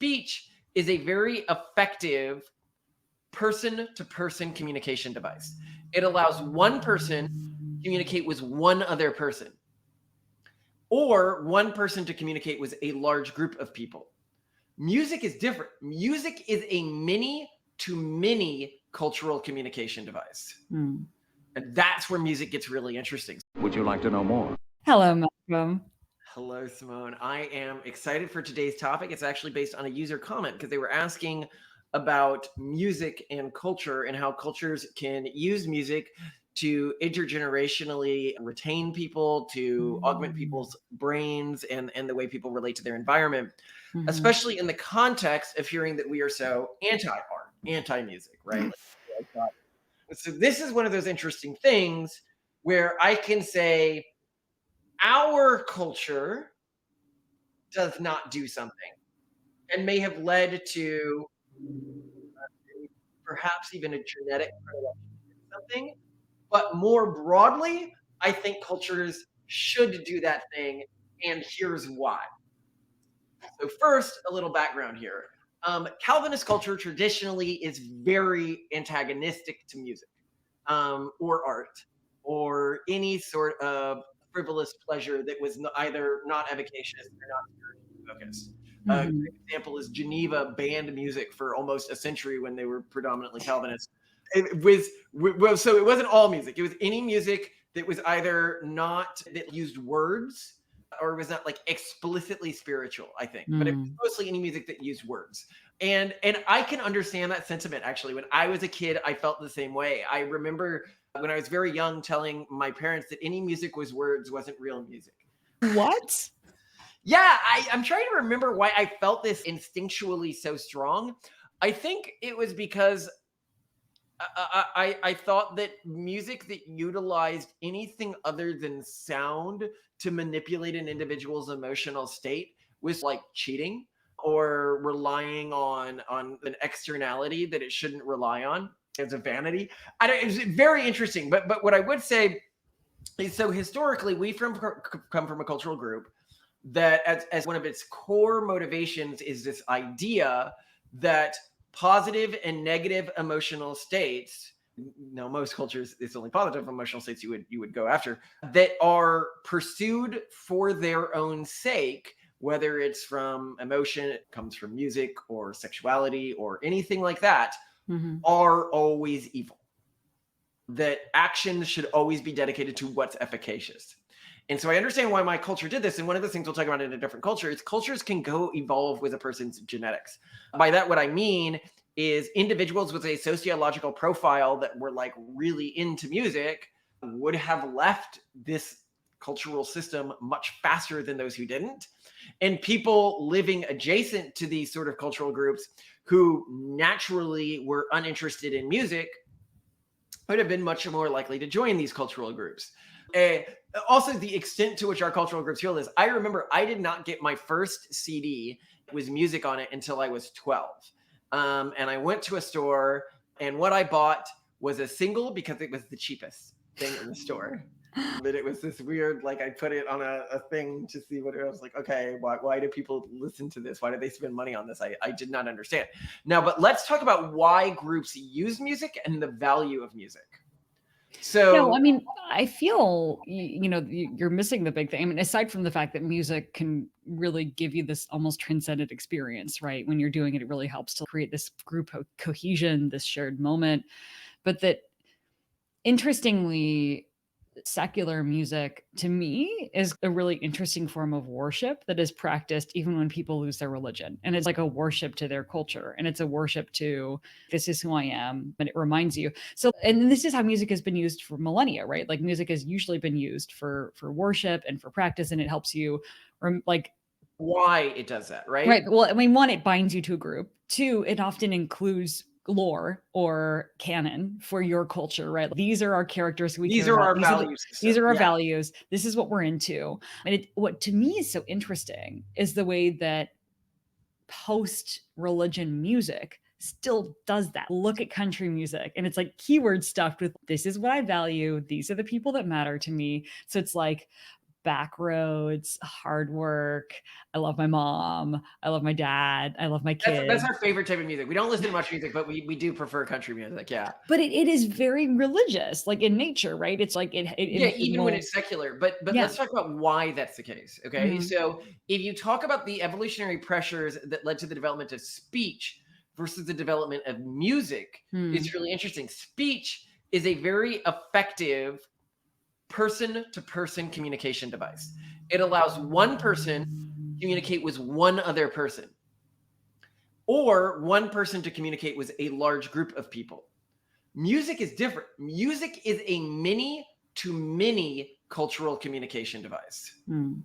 speech is a very effective person-to-person communication device. It allows one person to communicate with one other person, or one person to communicate with a large group of people. Music is different. Music is a many-to-many cultural communication device. And that's where music gets really interesting. Would you like to know more? Hello, Malcolm. Hello, Simone. I am excited for today's topic. It's actually based on a user comment because they were asking about music and culture and how cultures can use music to intergenerationally retain people, to augment people's brains and the way people relate to their environment, especially in the context of hearing that we are so anti-art, anti-music, right? So this is one of those interesting things where I can say our culture does not do something and may have led to perhaps even a genetic predilection to something. But more broadly, I think cultures should do that thing, and here's why. So first, a little background here. Calvinist culture traditionally is very antagonistic to music or art or any sort of frivolous pleasure that was either not efficacious or not spiritually focused. A great example is Geneva banned music for almost a century when they were predominantly Calvinist. So it wasn't all music. It was any music that was either not, that used words or was not like explicitly spiritual, I think. But it was mostly any music that used words. And I can understand that sentiment, actually. When I was a kid, I felt the same way. I remember when I was very young telling my parents that any music with words wasn't real music. What? Yeah, I'm trying to remember why I felt this instinctually so strong. I think it was because I thought that music that utilized anything other than sound to manipulate an individual's emotional state was like cheating or relying on an externality that it shouldn't rely on as a vanity. It was very interesting. But what I would say is, so historically, we come from a cultural group that as one of its core motivations is this idea that positive and negative emotional states, now most cultures it's only positive emotional states you would go after, that are pursued for their own sake, whether it's from emotion, it comes from music or sexuality or anything like that, are always evil. That actions should always be dedicated to what's efficacious. And so I understand why my culture did this. And one of the things we'll talk about in a different culture is cultures can go evolve with a person's genetics. By that, what I mean is individuals with a sociological profile that were like really into music would have left this cultural system much faster than those who didn't. And people living adjacent to these sort of cultural groups who naturally were uninterested in music would have been much more likely to join these cultural groups. Also, the extent to which our cultural groups feel this. I remember I did not get my first CD with music on it until I was 12. And I went to a store, and what I bought was a single because it was the cheapest thing in the store. But it was this weird, like I put it on a thing to see what it was like. Okay, why do people listen to this? Why do they spend money on this? I did not understand. Now, but let's talk about why groups use music and the value of music. So, no, I mean, I feel, you're missing the big thing. I mean, aside from the fact that music can really give you this almost transcendent experience, right? When you're doing it, it really helps to create this group cohesion, this shared moment. But that, interestingly, secular music to me is a really interesting form of worship that is practiced even when people lose their religion. And it's like a worship to their culture. And it's a worship to, this is who I am. And it reminds you. So, and this is how music has been used for millennia, right? Like music has usually been used for worship and for practice. And it helps you why it does that, right? Right. Well, I mean, one, it binds you to a group. Two, it often includes lore or canon for your culture, right? These are our characters. These are our values. These are our values. This is what we're into. And what to me is so interesting is the way that post-religion music still does that. Look at country music, and it's like keyword stuffed with, this is what I value. These are the people that matter to me. So it's like back roads, hard work. I love my mom. I love my dad. I love my That's kids. our favorite type of music. We don't listen to much music, but we do prefer country music, yeah. But it is very religious, like in nature, right? It's like Yeah, it even when will, it's secular, but yeah. let's talk about why that's the case, okay? Mhm. So, if you talk about the evolutionary pressures that led to the development of speech versus the development of music, Mm. it's really interesting. Speech is a very effective person-to-person communication device. It allows one person to communicate with one other person, or one person to communicate with a large group of people. Music is different. Music is a many to many cultural communication device. Mm.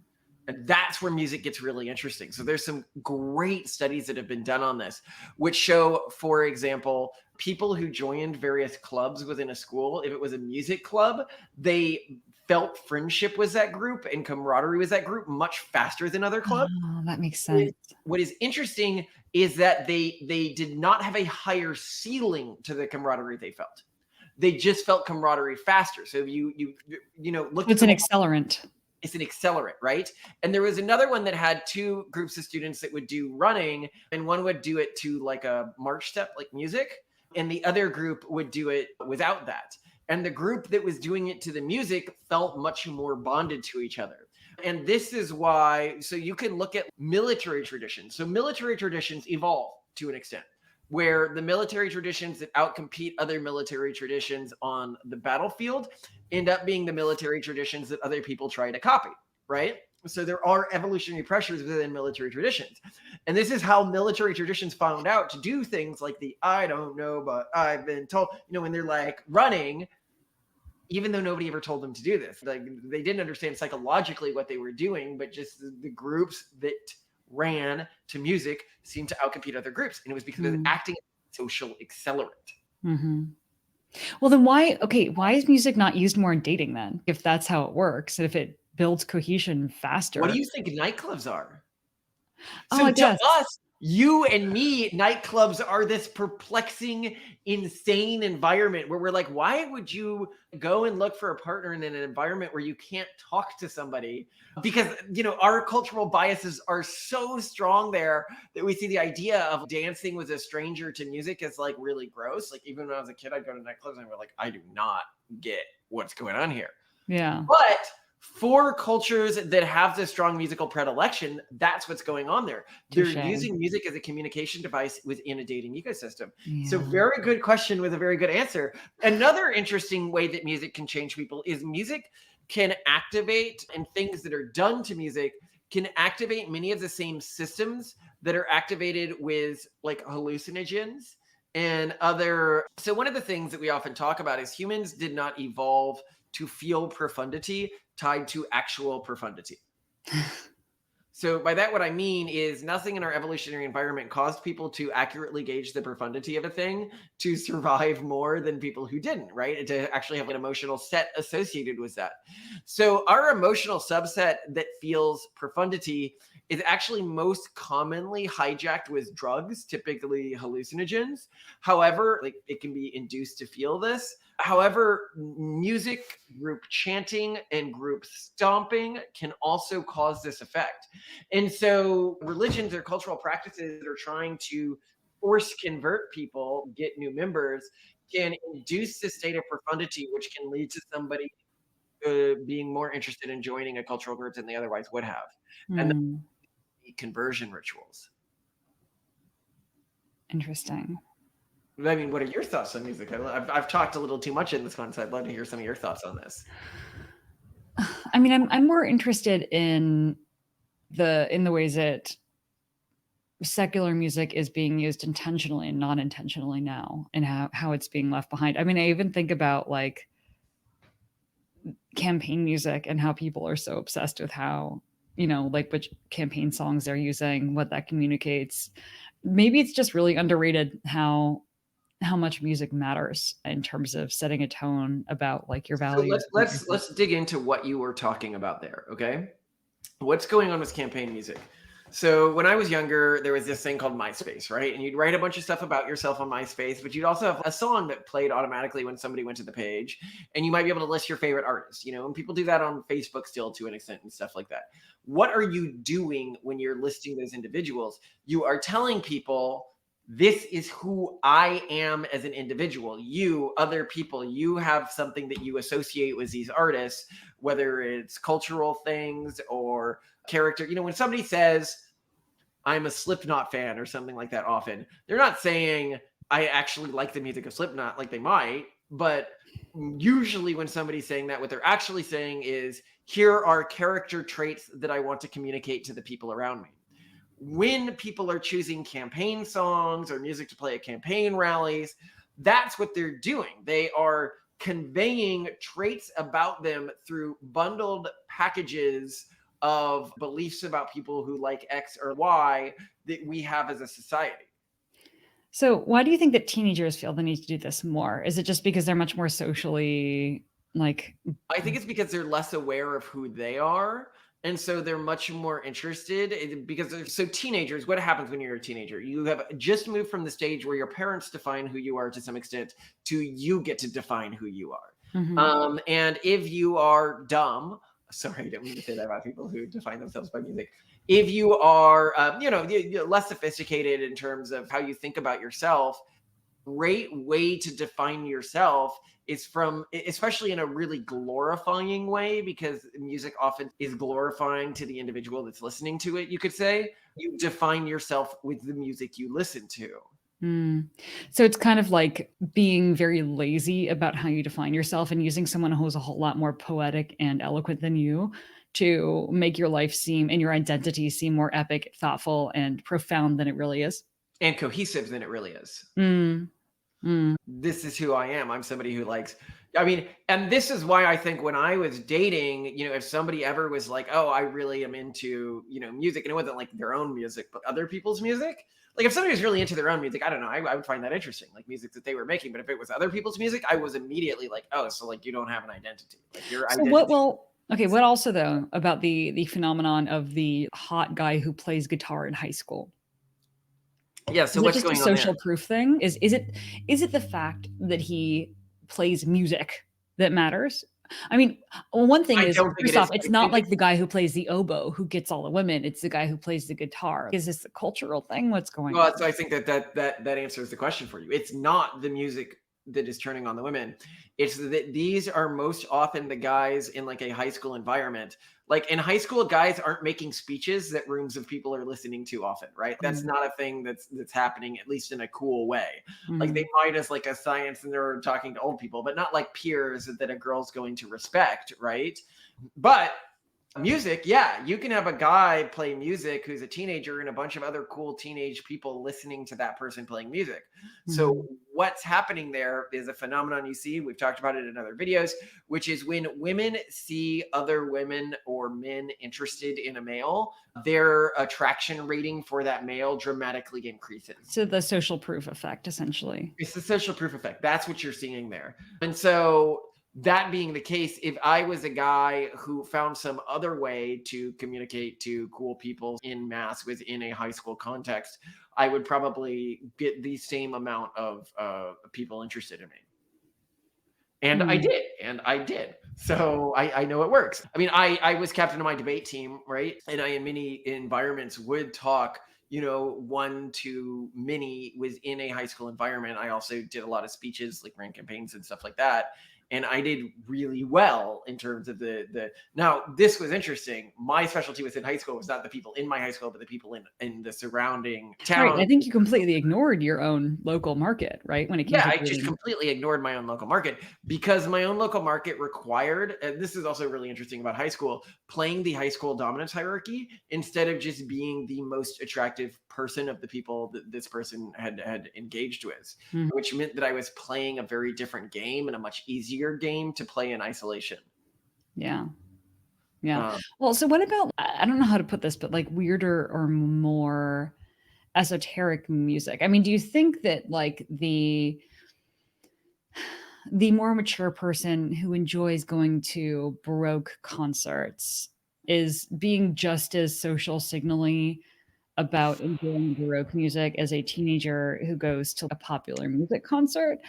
And that's where music gets really interesting. So there's some great studies that have been done on this, which show, for example, people who joined various clubs within a school, if it was a music club, they felt friendship with that group and camaraderie with that group much faster than other clubs. Oh, that makes What sense. what is interesting is that they did not have a higher ceiling to the camaraderie they felt. They just felt camaraderie faster. So if you looked at It's the an whole, accelerant. it's an accelerant, right? And there was another one that had two groups of students that would do running, and one would do it to like a march step, like music, and the other group would do it without that. And the group that was doing it to the music felt much more bonded to each other. And this is why, so you can look at military traditions. So military traditions evolve to an extent, where the military traditions that outcompete other military traditions on the battlefield end up being the military traditions that other people try to copy, right? So there are evolutionary pressures within military traditions. And this is how military traditions found out to do things like the I don't know, but I've been told, when they're like running, even though nobody ever told them to do this. Like they didn't understand psychologically what they were doing, but just the groups that ran to music seemed to outcompete other groups. And it was because it was Mm. acting as a social accelerant. Mhm. Well, then why is music not used more in dating then? If that's how it works, and if it builds cohesion What do faster? you think nightclubs are? Oh, So I to guess. us, you and me, nightclubs are this perplexing, insane environment where we're like, why would you go and look for a partner in an environment where you can't talk to somebody? Because, our cultural biases are so strong there that we see the idea of dancing with a stranger to music as like really gross. Like, even when I was a kid, I'd go to nightclubs and I'd be like, I do not get what's going on here. Yeah. But for cultures that have this strong musical predilection, that's what's going on there. They're Touche. using music as a communication device within a dating ecosystem. So, Yeah. very good question with a very good answer. Another interesting way that music can change people is music can activate, and things that are done to music can activate many of the same systems that are activated with like hallucinogens and other. So, one of the things that we often talk about is humans did not evolve to feel profundity tied to actual profundity. So by that, what I mean is nothing in our evolutionary environment caused people to accurately gauge the profundity of a thing to survive more than people who didn't, right? And to actually have an emotional set associated with that. So our emotional subset that feels profundity is actually most commonly hijacked with drugs, typically hallucinogens. However, like it can be induced to feel this. However, music, group chanting, and group stomping can also cause this effect. And so religions or cultural practices that are trying to force convert people, get new members, can induce this state of profundity, which can lead to somebody being more interested in joining a cultural group than they otherwise would have. And Mm, the conversion rituals. interesting. I mean, what are your thoughts on music? I've talked a little too much in this one, so I'd love to hear some of your thoughts on this. I mean, I'm more interested in the ways that secular music is being used intentionally and non-intentionally now, and how it's being left behind. I mean, I even think about like campaign music and how people are so obsessed with how, like which campaign songs they're using, what that communicates. Maybe it's just really underrated how much music matters in terms of setting a tone about like your So let's values. let's let's dig into what you were talking about there, okay? What's going on with campaign music? So when I was younger, there was this thing called MySpace, right? And you'd write a bunch of stuff about yourself on MySpace, but you'd also have a song that played automatically when somebody went to the page. And you might be able to list your favorite artists, and people do that on Facebook still to an extent and stuff like that. What are you doing when you're listing those individuals? You are telling people, this is who I am as an individual. You, other people, you have something that you associate with these artists, whether it's cultural things or character. When somebody says, I'm a Slipknot fan or something like that, often they're not saying, I actually like the music of Slipknot, like they might, but usually when somebody's saying that, what they're actually saying is, here are character traits that I want to communicate to the people around me. When people are choosing campaign songs or music to play at campaign rallies, that's what they're doing. They are conveying traits about them through bundled packages of beliefs about people who like X or Y that we have as a society. So why do you think that teenagers feel the need to do this more? Is it just because they're much more socially like I think it's because they're less aware of who they are. And so they're much more interested because so teenagers, what happens when you're a teenager? You have just moved from the stage where your parents define who you are to some extent to you get to define who you are. Mhm. And if you are dumb, sorry, I don't mean to say that about people who define themselves by music. If you are, less sophisticated in terms of how you think about yourself, great way to define yourself is from, especially in a really glorifying way, because music often is glorifying to the individual that's listening to it. You could say you define yourself with the music you listen to. Mm. So it's kind of like being very lazy about how you define yourself and using someone who's a whole lot more poetic and eloquent than you to make your life seem and your identity seem more epic, thoughtful, and profound than it really is. And cohesive than it really is. Mm. Mm. This is who I am. I'm somebody who likes, and this is why I think when I was dating, if somebody ever was like, oh, I really am into, music, and it wasn't like their own music, but other people's music. Like if somebody was really into their own music, I don't know, I would find that interesting, like music that they were making. But if it was other people's music, I was immediately like, oh, so like you don't have an identity. Like your So what identity. will okay, what also though about the phenomenon of the hot guy who plays guitar in high school? Yeah. So Is it what's just a going on there? social proof thing? Is it the fact that he plays music that matters? I mean, one thing I is, don't think it first is. off, it's I not think like the guy who plays the oboe who gets all the women, it's the guy who plays the guitar. Is this a cultural thing? What's going Well, on? so I think that answers the question for you. It's not the music that is turning on the women. It's that these are most often the guys in like a high school environment. Like in high school, guys aren't making speeches that rooms of people are listening to often, right? That's Mm, not a thing that's happening, at least in a cool way. Like they mhm. might as like a science and they're talking to old people, but not like peers that a girl's going to respect, right? But music, yeah, you can have a guy play music who's a teenager and a bunch of other cool teenage people listening to that person playing music. So Mhm. what's happening there is a phenomenon you see, we've talked about it in other videos, which is when women see other women or men interested in a male, their attraction rating for that male dramatically increases. So the social proof effect, essentially. It's the social proof effect. That's what you're seeing there. And so, that being the case, if I was a guy who found some other way to communicate to cool people in mass within a high school context, I would probably get the same amount of people interested in me. And I Mm. did, and I did. So I know it works. I mean, I was captain of my debate team, right? And I, in many environments, would talk, one to many within a high school environment. I also did a lot of speeches, like ran campaigns and stuff like that. And I did really well in terms of the. Now, this was interesting. My specialty within high school was not the people in my high school, but the people in the surrounding Right, town. I think you completely ignored your own local market, right, when it came Yeah, to I just dating. completely ignored my own local market because my own local market required, and this is also really interesting about high school, playing the high school dominance hierarchy instead of just being the most attractive person of the people that this person had engaged with, Mhm. which meant that I was playing a very different game and a much easier game to play in isolation. Yeah. Yeah. Um, Well, so what about I don't know how to put this, but, like, weirder or more esoteric music? I mean, do you think that, like, the more mature person who enjoys going to Baroque concerts is being just as social signally about enjoying Baroque music as a teenager who goes to a popular music concert?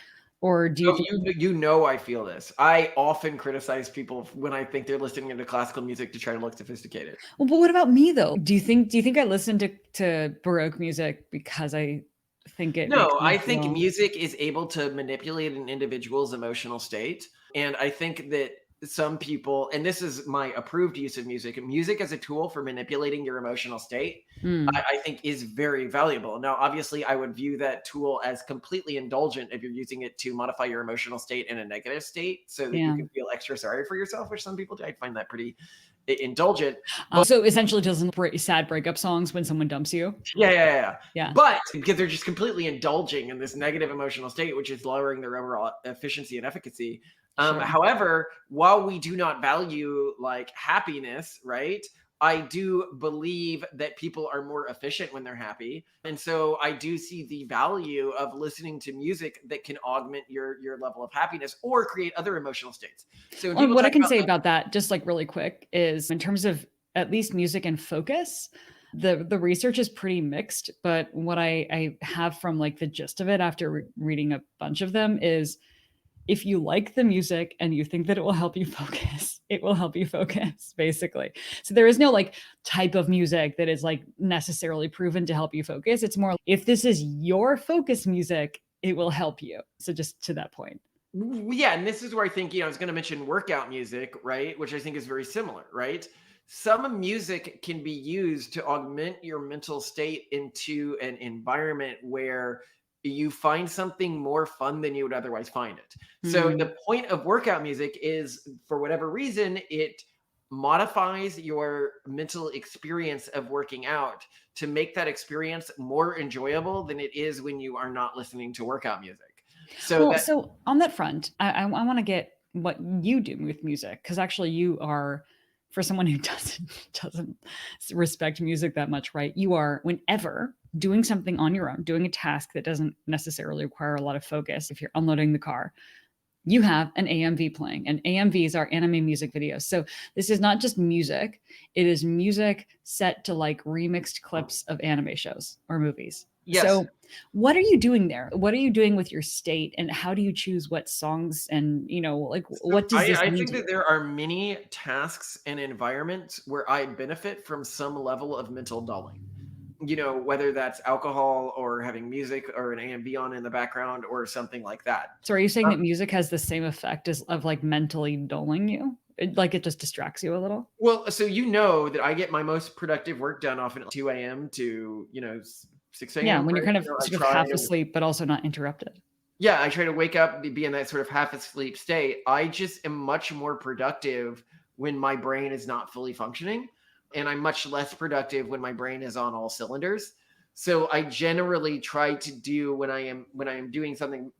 Or do you So think you know I feel this. I often criticize people when I think they're listening to classical music to try to look sophisticated. well, but what about me though? Do you think I listen to Baroque music because I think it makes No, me I think feel music is able to manipulate an individual's emotional state, and I think that some people, and this is my approved use of music, music as a tool for manipulating your emotional state, Mm, I think is very valuable. Now, obviously, I would view that tool as completely indulgent if you're using it to modify your emotional state in a negative state so that you yeah. can feel extra sorry for yourself, which some people do. I find that pretty indulgent. So essentially doesn't sad breakup songs when someone dumps you? Yeah, yeah, yeah, yeah. Yeah, But because they're just completely indulging in this negative emotional state, which is lowering their overall efficiency and efficacy. sure. However, while we do not value like happiness, right? I do believe that people are more efficient when they're happy. And so I do see the value of listening to music that can augment your level of happiness or create other emotional states. So when Well, people what I talk can about say like, about that, just like really quick, is in terms of at least music and focus, the research is pretty mixed. But what I have from like the gist of it after reading a bunch of them is if you like the music and you think that it will help you focus, it will help you focus, basically. So there is no like type of music that is like necessarily proven to help you focus. It's more if this is your focus music, it will help you. So just to that point. yeah, and this is where I think, I was going to mention workout music, right? Which I think is very similar, right? Some music can be used to augment your mental state into an environment where you find something more fun than you would otherwise find it. So Mm. the point of workout music is, for whatever reason, it modifies your mental experience of working out to make that experience more enjoyable than it is when you are not listening to workout music. So Well, that so on that front, I want to get what you do with music because actually you are, for someone who doesn't respect music that much, right? You are whenever doing something on your own, doing a task that doesn't necessarily require a lot of focus. If you're unloading the car, you have an AMV playing, and AMVs are anime music videos. So this is not just music; it is music set to like remixed clips of anime shows or movies. yes. So, what are you doing there? What are you doing with your state, and how do you choose what songs and like So what does this I mean think to that you? there are many tasks and environments where I benefit from some level of mental dulling. Whether that's alcohol or having music or an AMV on in the background or something like that. So, are you saying Uh, that music has the same effect as of like mentally dulling you? Like it just distracts you a little? well, so that I get my most productive work done often at 2 a.m. to 6 Yeah, a.m. when you're Right? kind of I sort of try half to asleep, but also not interrupted. Yeah, I try to wake up, be in that sort of half asleep state. I just am much more productive when my brain is not fully functioning, and I'm much less productive when my brain is on all cylinders. So I generally try to do when I am doing something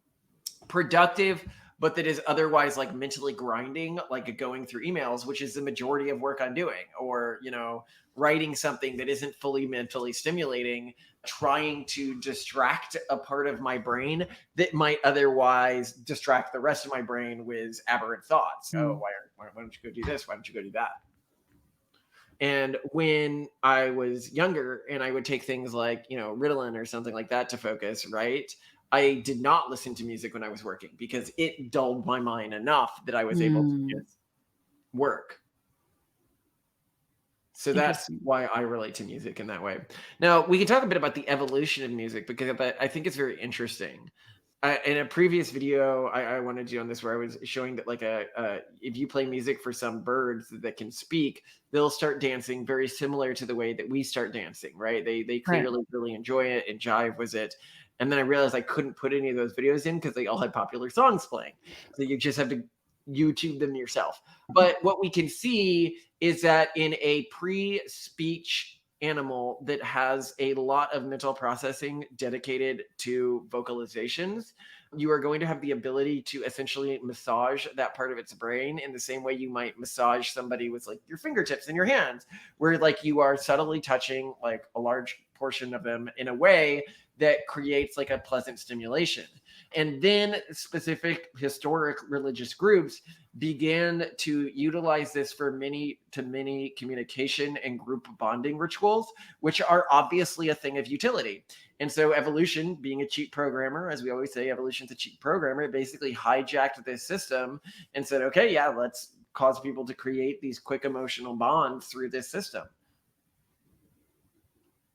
productive, but that is otherwise like mentally grinding, like going through emails, which is the majority of work I'm doing, or, writing something that isn't fully mentally stimulating, trying to distract a part of my brain that might otherwise distract the rest of my brain with aberrant thoughts. Oh, Mm. why don't you go do this? Why don't you go do that? And when I was younger and I would take things like, Ritalin or something like that to focus, right? I did not listen to music when I was working because it dulled my mind enough that I was able to Mm. just work. So that's Interesting. why I relate to music in that way. Now, we can talk a bit about the evolution of music because I think it's very interesting. In a previous video I wanted to do on this, where I was showing that like if you play music for some birds that can speak, they'll start dancing very similar to the way that we start dancing, right? They Right. clearly really enjoy it and jive with it. And then I realized I couldn't put any of those videos in because they all had popular songs playing. So you just have to YouTube them yourself. But what we can see is that in a pre-speech animal that has a lot of mental processing dedicated to vocalizations, you are going to have the ability to essentially massage that part of its brain in the same way you might massage somebody with like your fingertips and your hands, where like you are subtly touching like a large portion of them in a way that creates like a pleasant stimulation. And then specific historic religious groups began to utilize this for many to many communication and group bonding rituals, which are obviously a thing of utility. And so evolution, being a cheap programmer, as we always say, evolution's a cheap programmer, it basically hijacked this system and said, okay, yeah, let's cause people to create these quick emotional bonds through this system.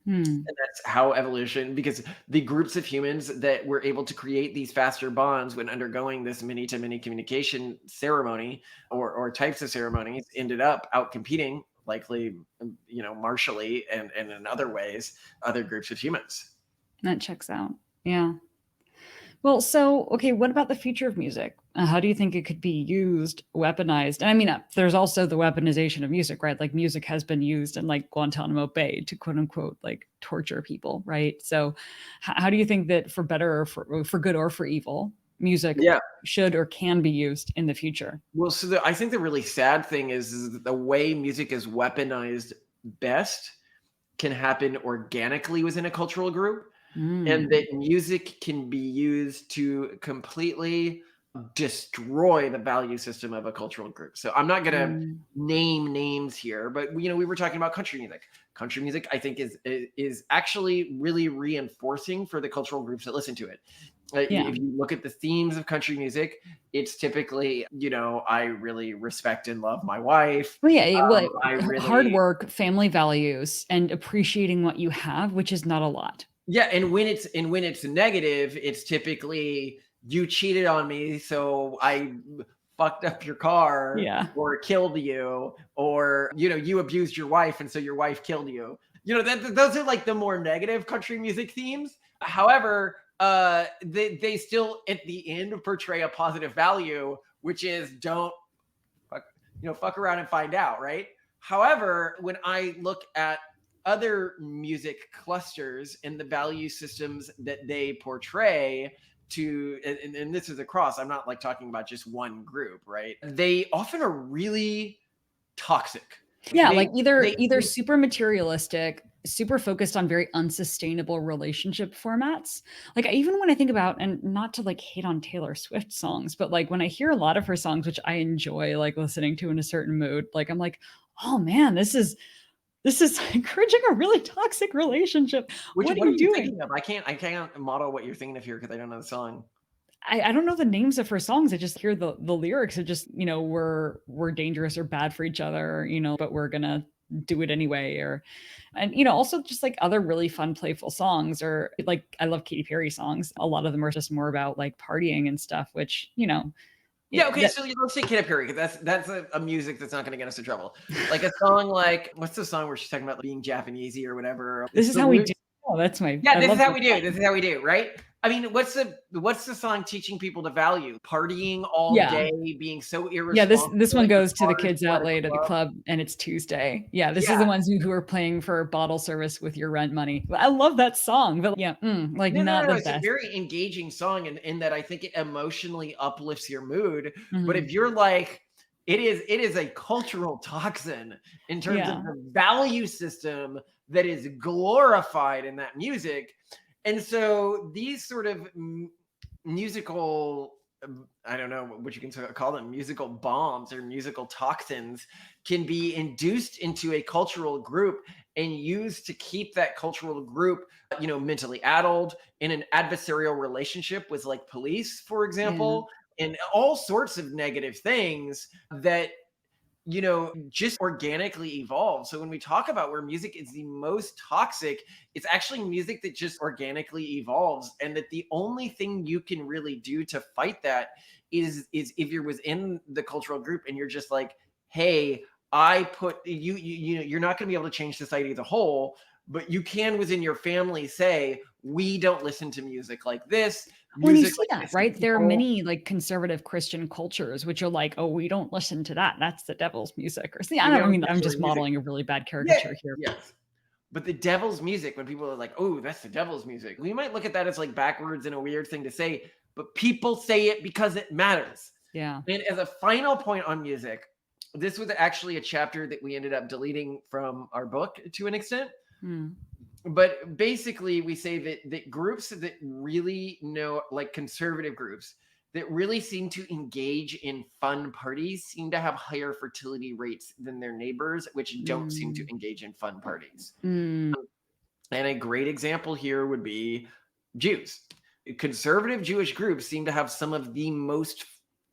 And that's how evolution, because the groups of humans that were able to create these faster bonds when undergoing this many to many communication ceremony or types of ceremonies ended up out competing, likely, martially and in other ways, other groups of humans. That checks out. Yeah. Well, so, okay, what about the future of music? How do you think it could be used, weaponized? And I mean, there's also the weaponization of music, right? Like music has been used in like Guantanamo Bay to quote unquote like torture people, right? So, how do you think that for better or for good or for evil, music Yeah. should or can be used in the future? Well, so I think the really sad thing is that the way music is weaponized best can happen organically within a cultural group, and that music can be used to completely destroy the value system of a cultural group. So I'm not going to name names here, but we were talking about country music. Country music, I think, is actually really reinforcing for the cultural groups that listen to it. Yeah. If you look at the themes of country music, it's typically, I really respect and love my wife. Well, yeah, well, I hard really, work, family values, and appreciating what you have, which is not a lot. yeah, and when it's negative, it's typically you cheated on me, so I fucked up your car Yeah. or killed you, or you abused your wife, and so your wife killed you. Those are like the more negative country music themes. However, they still at the end portray a positive value, which is don't fuck around and find out, right? However, when I look at other music clusters and the value systems that they portray and this is across, I'm not like talking about just one group, right? They often are really toxic. Yeah, They like either they either super materialistic, super focused on very unsustainable relationship formats. Like even when I think about, and not to like hate on Taylor Swift songs, but like when I hear a lot of her songs, which I enjoy like listening to in a certain mood, like I'm like, oh man, this is encouraging a really toxic relationship. What are what are you you doing? thinking of? I can't model what you're thinking of here because I don't know the song. I don't know the names of her songs. I just hear the lyrics are just, we're dangerous or bad for each other, but we're gonna do it anyway. Or and also just like other really fun, playful songs, or like I love Katy Perry songs. A lot of them are just more about like partying and stuff, which, Yeah, okay, that so let's say Katy Perry, 'cause that's a music that's not gonna get us in trouble. Like a song like what's the song where she's talking about being Japanesey or whatever? this It's is the how we do. lyrics. Oh, that's my Yeah, I this is love how that we do. song. This is how we do, right? I mean, what's the song teaching people to value? Partying all Yeah. day, being so Yeah, this irresponsible one that your goes to the car is kids still out at a late at the club. club and it's Tuesday. Yeah, this is the Yeah. ones who are paying for bottle service with your rent money. I love that song, but yeah, like No, no, not no, the it's a best. very engaging song in that I think it emotionally uplifts your mood. But Mhm. if you're like, it is a cultural toxin in terms of Yeah. the value system that is glorified in that music. And so these sort of musical, I don't know what you can call them, musical bombs or musical toxins can be induced into a cultural group and used to keep that cultural group mentally addled in an adversarial relationship with like police, for Yeah. example, and all sorts of negative things that just organically evolve. So when we talk about where music is the most toxic, it's actually music that just organically evolves, and that the only thing you can really do to fight that is if you're within the cultural group and you're just like, hey, I put you're not going to be able to change society as a whole, but you can within your family say, we don't listen to music like this. When you Music see like that, this is right? There are evil. many like conservative Christian cultures which are like, "Oh, we don't listen to that. That's the devil's music." Or see, I We don't I don't mean, I'm listen just to music. modeling a really bad Yeah. caricature here. Yes. But the devil's music, when people are like, "Oh, that's the devil's music," we might look at that as like backwards and a weird thing to say, but people say it because it matters. Yeah. And as a final point on music, this was actually a chapter that we ended up deleting from our book to an extent. Hmm. But basically, we say that groups that really know, like conservative groups, that really seem to engage in fun parties seem to have higher fertility rates than their neighbors, which don't seem to Mm. engage in fun parties. Mm. And a great example here would be Jews. Conservative Jewish groups seem to have some of the most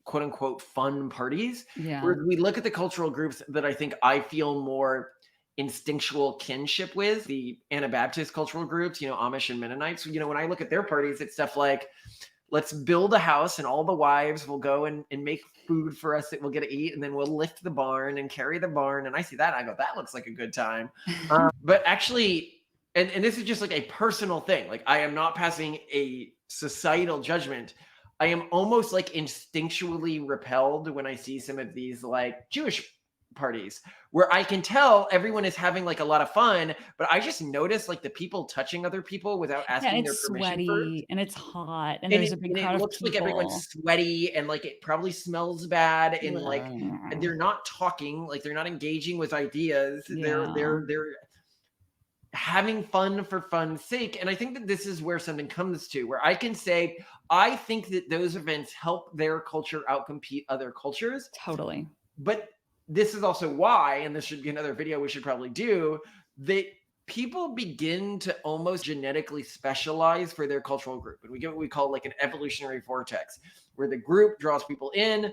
quote unquote fun parties. Yeah. Whereas we look at the cultural groups that I think I feel more instinctual kinship with, the Anabaptist cultural groups, Amish and Mennonites. When I look at their parties, it's stuff like, let's build a house and all the wives will go and make food for us that we'll get to eat. And then we'll lift the barn and carry the barn. And I see that and I go, that looks like a good time. But actually, and this is just like a personal thing. Like, I am not passing a societal judgment. I am almost like instinctually repelled when I see some of these like Jewish parties where I can tell everyone is having like a lot of fun, but I just notice like the people touching other people without Yeah, asking their it's permission first. sweaty and it's hot and And there's it, a big and crowd it of looks like everyone's people. sweaty and like it probably smells bad and like Ugh. they're not talking, like they're not engaging with ideas. They're Yeah, they're they're having fun for fun's sake. And I think that this is where something comes to where I can say, I think that those events help their culture outcompete other cultures. totally. But this is also why, and this should be another video we should probably do, that people begin to almost genetically specialize for their cultural group. And we get what we call like an evolutionary vortex, where the group draws people in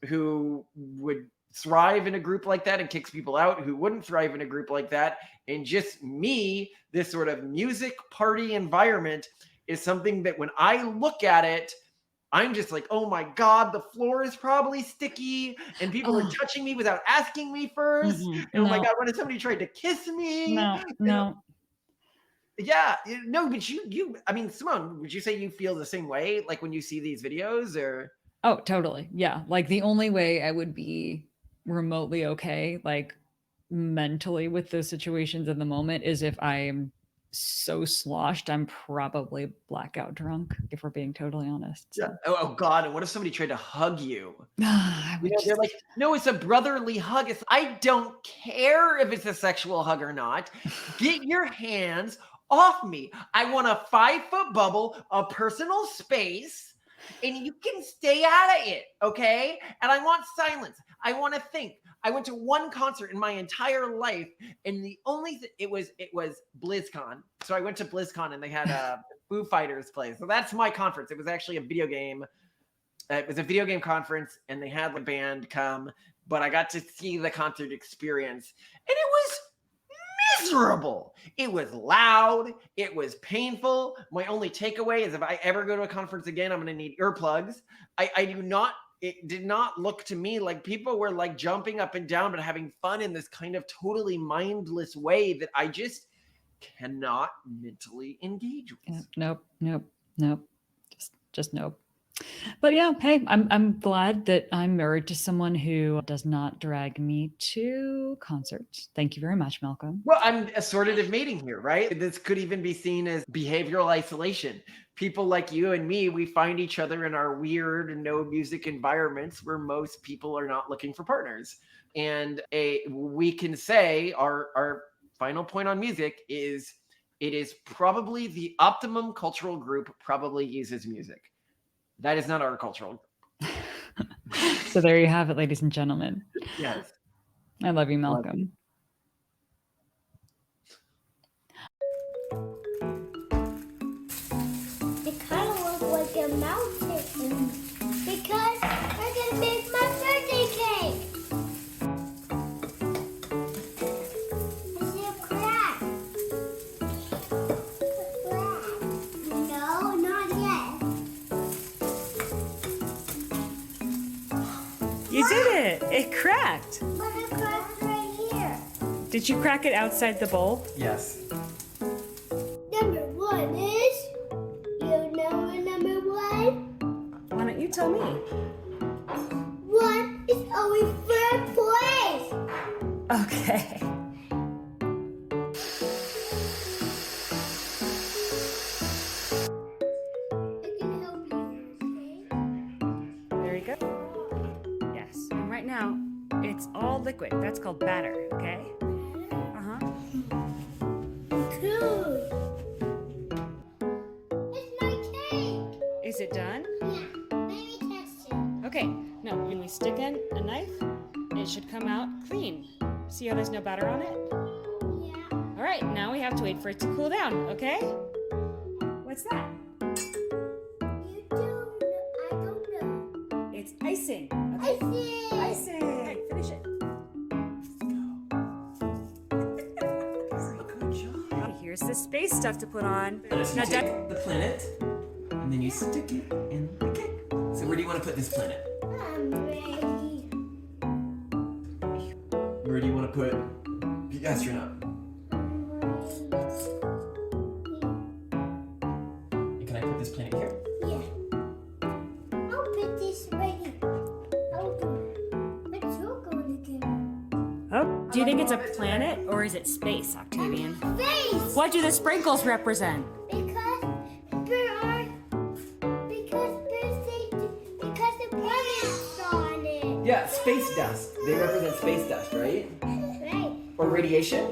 who would thrive in a group like that and kicks people out who wouldn't thrive in a group like that. And just me, this sort of music party environment is something that when I look at it, I'm just like, oh my God, the floor is probably sticky and people are Oh, touching me without asking me first. And oh my no, God, what if somebody tried to kiss me? no, no. Yeah, no, but I mean, Simone, would you say you feel the same way? Like when you see these videos or? Oh, totally. Yeah. Like the only way I would be remotely okay, like mentally with those situations in the moment is if I am so sloshed, I'm probably blackout drunk, if we're being totally honest. Yeah. So Oh God, and what if somebody tried to hug you? I would They're just like, no, it's a brotherly hug. I don't care if it's a sexual hug or not. Get your hands off me. I want a 5-foot bubble of personal space and you can stay out of it. Okay. And I want silence. I want to think. I went to one concert in my entire life and the only thing it was BlizzCon. So I went to BlizzCon and they had a Foo Fighters play. So that's my conference. It was actually a video game. It was a video game conference and they had the band come, but I got to see the concert experience and it was miserable. It was loud. It was painful. My only takeaway is if I ever go to a conference again, I'm going to need earplugs. I do not, it did not look to me like people were like jumping up and down, but having fun in this kind of totally mindless way that I just cannot mentally engage with. yeah, nope. Just nope. But yeah, hey, I'm glad that I'm married to someone who does not drag me to concerts. Thank you very much, Malcolm. Well, I'm assortative mating here, right? This could even be seen as behavioral isolation. People like you and me, we find each other in our weird no music environments where most people are not looking for partners. And we can say our final point on music is it is probably the optimum cultural group probably uses music. That is not our cultural group. So there you have it, ladies and gentlemen. Yes. I love you, Malcolm. It kind of looks like a mountain because I'm gonna make my birthday cake. I see a crack. No, not yet. You did it! It cracked. But a crack right here. Did you crack it outside the bowl? Yes. Number one is you know what number one? Why don't you tell me? One is always third place. Okay. I can help you. There you go. Yes. And right now, it's all liquid. That's called batter, okay? Okay? Uh-huh. Cool. Is it done? Yeah. Maybe test it. Okay, now when we stick in a knife, it should come out clean. See how there's no batter on it? Yeah. All right, now we have to wait for it to cool down, okay? What's that? You don't know. I don't know. It's icing. I see. Icing. Okay, finish it. Good job. Okay, here's the space stuff to put on. So you Now, take the planet, and then you stick it in the cake. So where do you want to put this planet? I'm ready. Where do you want to put the astronaut? I'm ready. And can I put this planet here? Yeah. I'll put this ready. I'll do it. But you're going to get Oh, do you think it's a planet or is it space, Octavian? face. What do the sprinkles represent? Because the planet's on it. Yeah, space dust. They represent space dust, right? Right. Or radiation?